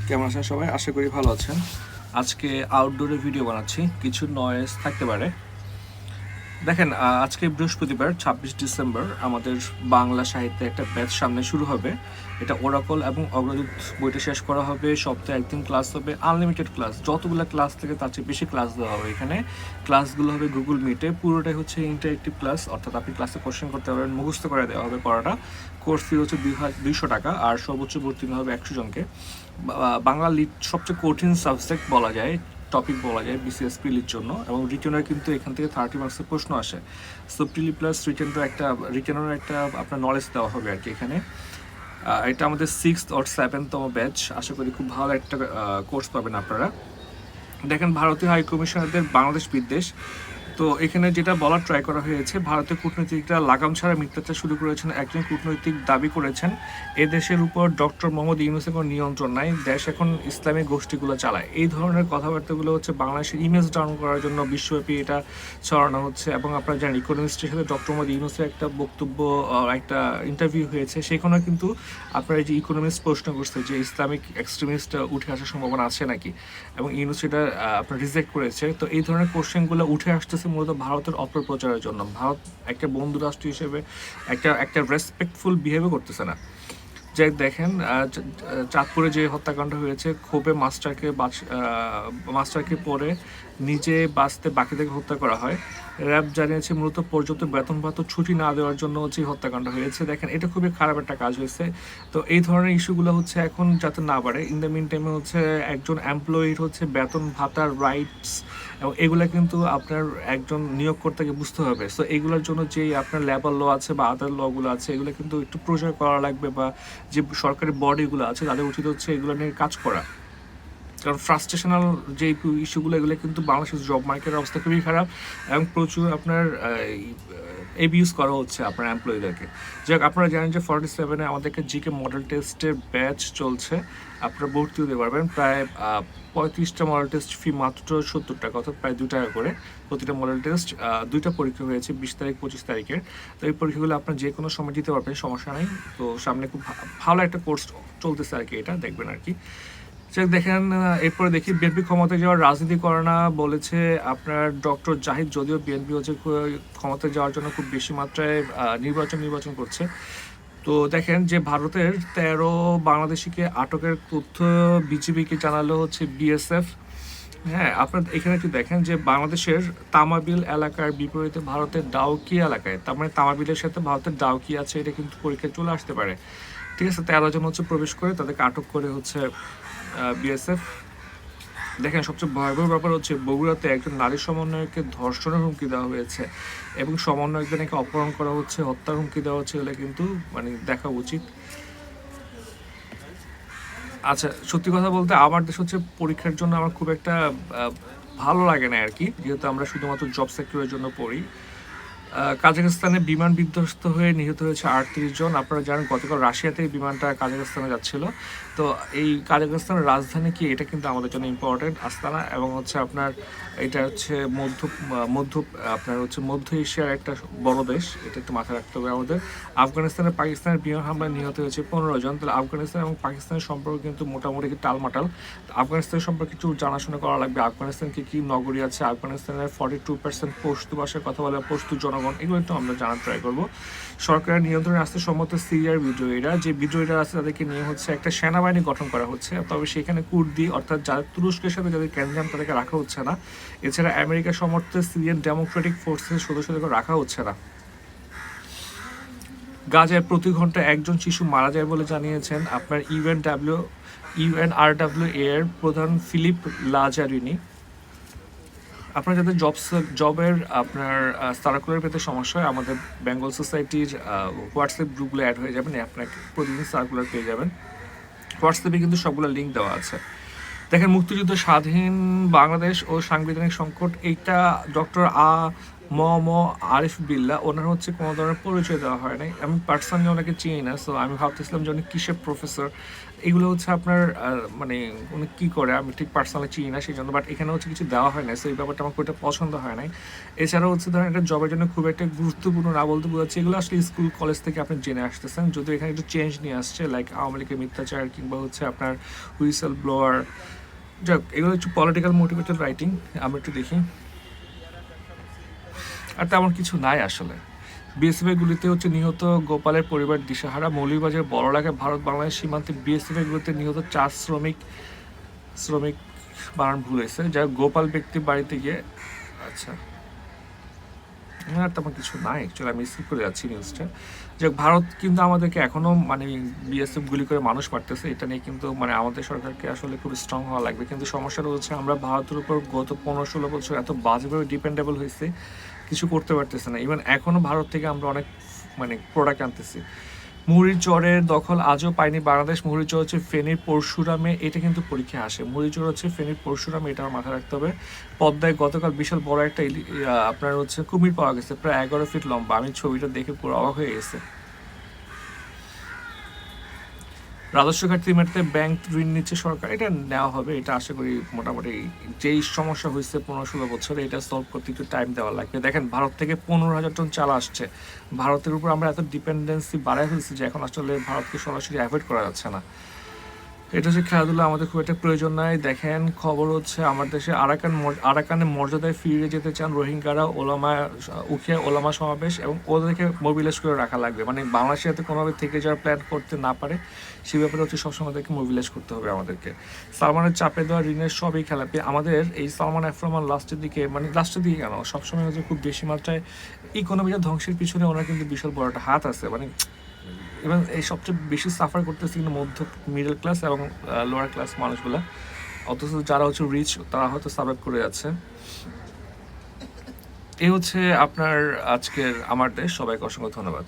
কেমন আছেন সবাই? আশা করি ভালো আছেন। আজকে আউটডোরে ভিডিও বানাচ্ছি, কিছু নয়েজ থাকতে পারে। দেখেন, আজকে বৃহস্পতিবার 26 ডিসেম্বর আমাদের বাংলা সাহিত্যে একটা ব্যাচ সামনে শুরু হবে। এটা ওরাকল এবং অগ্রদূত বইটা শেষ করা হবে। সপ্তাহে একদিন ক্লাস হবে, আনলিমিটেড ক্লাস, যতগুলো ক্লাস থেকে তার চেয়ে বেশি ক্লাস দেওয়া হবে। এখানে ক্লাসগুলো হবে গুগল মিটে, পুরোটাই হচ্ছে ইন্টারেক্টিভ ক্লাস, অর্থাৎ আপনি ক্লাসে কোশ্চেন করতে পারবেন, মুখস্থ করে দেওয়া হবে পড়াটা। কোর্স ফি হচ্ছে 200 টাকা, আর সর্বোচ্চ ভর্তি হবে 100 জনকে। বাংলা লিড সবচেয়ে কঠিন সাবজেক্ট বলা যায়, টপিক বলা যায় বিসিএস প্রিলির জন্য, এবং রিটেনের কিন্তু এখান থেকে 30 মার্কসের প্রশ্ন আসে। সো প্রিলি প্লাস রিটেনের একটা আপনার নলেজ দেওয়া হবে আর কি এখানে। এটা আমাদের 6th or 7th-তম ব্যাচ। আশা করি খুব ভালো একটা কোর্স পাবেন আপনারা। দেখেন, ভারতীয় হাই কমিশনারদের বাংলাদেশ বিদ্বেষ, তো এখানে যেটা বলার ট্রাই করা হয়েছে, ভারতের কূটনীতিকরা লাগাম ছাড়া মিথ্যাচার শুরু করেছেন। একজন কূটনৈতিক দাবি করেছেন এ দেশের উপর ডক্টর মোহাম্মদ ইউনূসের কোনো নিয়ন্ত্রণ নাই, দেশ এখন ইসলামী গোষ্ঠীগুলো চালায়। এই ধরনের কথাবার্তাগুলো হচ্ছে বাংলাদেশের ইমেজ ডাউন করার জন্য বিশ্বব্যাপী এটা ছড়ানো হচ্ছে। এবং আপনারা জানেন, ইকোনমিস্টের সাথে ডক্টর মোহাম্মদ ইউনূসের একটা বক্তব্য, একটা ইন্টারভিউ হয়েছে, সেখানে কিন্তু আপনার এই যে ইকোনমিস্ট প্রশ্ন করছে যে ইসলামিক এক্সট্রিমিস্ট উঠে আসার সম্ভাবনা আছে নাকি, এবং ইউনূস এটা আপনার রিজেক্ট করেছে। তো এই ধরনের কোশ্চেনগুলো উঠে আসতেছে মূলত ভারতের অপপ্রচারের জন্য। ভারত একটা বন্ধু রাষ্ট্র হিসেবে একটা রেসপেক্টফুল বিহেভও করতেছে না। যে দেখেন, চাঁদপুরে যে হত্যাকাণ্ড হয়েছে, ক্ষোভে মাস্টারকে পরে নিজে বাঁচতে বাকিদেরকে হত্যা করা হয়। র্যাব জানিয়েছে মূলত পর্যাপ্ত বেতন ভাতা ছুটি না দেওয়ার জন্য হচ্ছে হত্যাকাণ্ড হয়েছে। দেখেন, এটা খুবই খারাপ একটা কাজ হয়েছে। তো এই ধরনের ইস্যুগুলো হচ্ছে এখন যাতে না বাড়ে, ইন দ্য মিন টাইমে হচ্ছে একজন এমপ্লয়ির হচ্ছে বেতন ভাতার রাইটস, এবং এগুলো কিন্তু আপনার একজন নিয়োগকর্তাকে বুঝতে হবে। সো এগুলোর জন্য যেই আপনার লেবার ল আছে বা আদার লগুলো আছে, এগুলো কিন্তু একটু প্রচার করা লাগবে, বা যে সরকারি বডিগুলো আছে তাদের উচিত হচ্ছে এগুলো নিয়ে কাজ করা। কারণ ফ্রাস্ট্রেশনাল যে ইস্যুগুলো, এগুলো কিন্তু বাংলাদেশের জব মার্কেটের অবস্থা খুবই খারাপ, এবং প্রচুর আপনার এবিউজ করা হচ্ছে আপনার এমপ্লয়ীদেরকে। যাক, আপনারা জানেন যে 47-এ আমাদেরকে জিকে মডেল টেস্টের ব্যাচ চলছে, আপনারা ভর্তি হতে পারবেন। প্রায় 35টা মডেল টেস্ট ফি মাত্র 70 টাকা, অর্থাৎ প্রায় 2 টাকা করে প্রতিটা মডেল টেস্ট। 2টা পরীক্ষা হয়েছে, 20 তারিখ 25 তারিখের। তো এই পরীক্ষাগুলো আপনার যে কোনো সময় দিতে পারবেন, সমস্যা নেই। তো সামনে খুব ভালো একটা কোর্স চলতেছে আর কি, এটা দেখবেন আর কি। দেখেন, এরপরে দেখি বিএনপি ক্ষমতায় যাওয়ার রাজনীতি করে না বলেছে আপনার ডক্টর জাহিদ। যদিও বিএনপি হচ্ছে ক্ষমতায় যাওয়ার জন্য খুব বেশি মাত্রায় নির্বাচন করছে। তো দেখেন যে ভারতের 13 বাংলাদেশিকে আটকের তথ্য বিজিবিকে জানালো হচ্ছে বিএসএফ। হ্যাঁ, আপনার এখানে একটু দেখেন যে বাংলাদেশের তামাবিল এলাকার বিপরীতে ভারতের ডাউকি এলাকায়, তার মানে তামাবিলের সাথে ভারতের ডাউকি আছে, এটা কিন্তু পরীক্ষায় চলে আসতে পারে। ঠিক আছে, 13 জন হচ্ছে প্রবেশ করে, তাদেরকে আটক করে হচ্ছে বিএসএফ। দেখেন, সবচেয়ে ভয়াবহ ব্যাপার হচ্ছে বগুড়াতে একজন নারী সমন্বয়ককে ধর্ষণের হুমকি দেওয়া হয়েছে, এবং সমন্বয়কদেরকে অপহরণ করা হচ্ছে, হত্যার হুমকি দেওয়া হচ্ছে। এগুলো কিন্তু মানে দেখা উচিত। আচ্ছা, সত্যি কথা বলতে আমার দেশ হচ্ছে পরীক্ষার জন্য আমার খুব একটা ভালো লাগে না আর কি, যেহেতু আমরা শুধুমাত্র জব সেক্টরের জন্য পড়ি। কাজাখস্তানে বিমান বিধ্বস্ত হয়ে নিহত হয়েছে 38 জন। আপনারা জানেন গতকাল রাশিয়াতে এই বিমানটা কাজাখস্তানে যাচ্ছিল। তো এই কাজাখস্তানের রাজধানী কি, এটা কিন্তু আমাদের জন্য ইম্পর্টেন্ট, আস্তানা, এবং হচ্ছে আপনার এটা হচ্ছে মধ্য আপনার হচ্ছে মধ্য এশিয়ার একটা বড় দেশ, এটা একটু মাথায় রাখতে হবে আমাদের। আফগানিস্তানে পাকিস্তানের বিমান হামলায় নিহত হয়েছে 15 জন। তাহলে আফগানিস্তান এবং পাকিস্তানের সম্পর্ক কিন্তু মোটামুটি টালমাটাল। আফগানিস্তানের সম্পর্কে একটু জানাশোনা করা লাগবে। আফগানিস্তানকে কি নগরী আছে, আফগানিস্তানের 42% পশতু ভাষায় কথা বলে পশতু জনগণ, এগুলো একটু আমরা জানার ট্রাই করবো। সরকারের নিয়ন্ত্রণে আসতে সম্মত সিরিয়ার বিদ্রোহীরা, যে বিদ্রোহীরা আছে তাদেরকে নিয়ে হচ্ছে একটা সেনাবাহিনী গঠন করা হচ্ছে, তবে সেখানে কুর্দি অর্থাৎ যাদের তুরস্কের সাথে যাদের ক্যান্ডিয়াম, তাদেরকে রাখা হচ্ছে না। এছাড়া আমেরিকা সমর্থিত সিরিয়ান ডেমোক্রেটিক ফোর্সের সদস্যদেরকে রাখা হচ্ছে না। গাজায় প্রতি ঘন্টায় একজন শিশু মারা যায় বলে জানিয়েছেন আপনার ইউএনআরডব্লিউ এর প্রধান ফিলিপ লাজারিনি। আপনার যাদের জবের আপনার সার্কুলার পেতে সমস্যা হয়, আমাদের বেঙ্গল সোসাইটির হোয়াটসঅ্যাপ গ্রুপগুলো অ্যাড হয়ে যাবেন, আপনাকে প্রতিদিন সার্কুলার পেয়ে যাবেন। হোয়াটসঅ্যাপে কিন্তু সবগুলো লিঙ্ক দেওয়া আছে। দেখেন, মুক্তিযুদ্ধ, স্বাধীন বাংলাদেশ ও সাংবিধানিক সংকট, এইটা ডক্টর ম ম আরিফ বিল্লাহ, ওনার হচ্ছে কোনো ধরনের পরিচয় দেওয়া হয় নাই। আমি পার্সোনালি ওনাকে চিনি না, সো আমি ভাবতেছিলাম যে উনি কিসের প্রফেসর। এগুলো হচ্ছে আপনার মানে উনি কী করে আমি ঠিক পার্সোনালি চিনি না সেই জন্য, বাট এখানে হচ্ছে কিছু দেওয়া হয় না, সো এই ব্যাপারটা আমার খুব একটা পছন্দ হয় নাই। এছাড়াও হচ্ছে ধরেন একটা জবের জন্য খুব একটা গুরুত্বপূর্ণ না বলতে বোঝাচ্ছে, এগুলো আসলে স্কুল কলেজ থেকে আপনি জেনে আসতেছেন, যদিও এখানে একটু চেঞ্জ নিয়ে আসছে, লাইক আওয়ামী লীগের মিথ্যাচার কিংবা হচ্ছে আপনার হুইসেল ব্লোয়ার, যাক এগুলো একটু পলিটিক্যাল মোটিভেটেড রাইটিং। আমরা একটু দেখি, আর তেমন কিছু নাই আসলে। বিএসএফ গুলিতে হচ্ছে নিহত গোপালের পরিবার দিশাহারা। মৌলভীবাজার বড়লাখা ভারত বাংলাদেশ সীমান্তে বিএসএফ গুলিতে নিহত 4 শ্রমিক বানান ভুল হয়েছে, যা গোপাল ব্যক্তি বাড়িতে গিয়ে, আচ্ছা আর তেমন কিছু নাই, অ্যাকচুয়ালি আমি স্কিপ করে যাচ্ছি নিউজটা। যে ভারত কিন্তু আমাদেরকে এখনও মানে বিএসএফ গুলি করে মানুষ মারতেছে, এটা নিয়ে কিন্তু মানে আমাদের সরকারকে আসলে খুব স্ট্রং হওয়া লাগবে। কিন্তু সমস্যাটা হচ্ছে আমরা ভারতের উপর গত 15-16 বছর এত বাজেভাবে ডিপেন্ডেবল হয়েছে, কিছু করতে পারতেছে না। ইভেন এখনও ভারত থেকে আমরা অনেক মানে প্রোডাক্ট আনতেছি। মুহুরীর চরের দখল আজও পায়নি বাংলাদেশ। মুহুরীর চর হচ্ছে ফেনীর পরশুরামে, এটা কিন্তু পরীক্ষায় আসে। মুহুরীর চর হচ্ছে ফেনীর পরশুরামে, এটা আমার মাথায় রাখতে হবে। পদ্মায় গতকাল বিশাল বড় একটা আপনার হচ্ছে কুমির পাওয়া গেছে, প্রায় 11 ফিট লম্বা। আমি ছবিটা দেখে পুরো অবাক হয়ে গেছে। রাজস্ব ঘাটতি মেটাতে ব্যাংক ঋণ নিচ্ছে সরকার, এটা নেওয়া হবে, এটা আশা করি মোটামুটি। যেই সমস্যা হয়েছে 15-16 বছরে, এটা সলভ করতে একটু টাইম দেওয়া লাগবে। দেখেন ভারত থেকে 15,000 টন চাল আসছে, ভারতের উপর আমরা এত ডিপেন্ডেন্সি বাড়ায় ফেলছি যে এখন আসলে ভারতকে সরাসরি অ্যাভয়েড করা যাচ্ছে না। এটা হচ্ছে খেলাধুলা আমাদের খুব একটা প্রয়োজন নাই। দেখেন খবর হচ্ছে আমার দেশে আরাকানের মর্যাদায় ফিরে যেতে চান রোহিঙ্গারা, উখিয়া ওলামা সমাবেশ, এবং ওদেরকে মোবিলাইজ করে রাখা লাগবে। মানে বাংলাদেশে যাতে কোনোভাবে থেকে যাওয়ার প্ল্যান করতে না পারে, সে ব্যাপারে হচ্ছে সবসময় তাদেরকে মোবিলাইজ করতে হবে আমাদেরকে। সালমানের চাপে দেওয়া ঋণের সবই খেলাপি। আমাদের এই সালমান এফ রহমান লাস্টের দিকে, মানে লাস্টের দিকে কেন সবসময় হচ্ছে খুব বেশি মাত্রায় ইকোনমিটা ধ্বংসের পিছনে ওনার কিন্তু বিশাল বড় একটা হাত আছে। মানে এবং এই সবচেয়ে বেশি সাফার করতেছে কিন্তু মিডল ক্লাস এবং লোয়ার ক্লাস মানুষগুলা, অথচ যারা হচ্ছে রিচ তারা হয়তো সার্ভাইভ করে যাচ্ছে। এই হচ্ছে আপনার আজকের আমার দেশ। সবাইকে অসংখ্য ধন্যবাদ।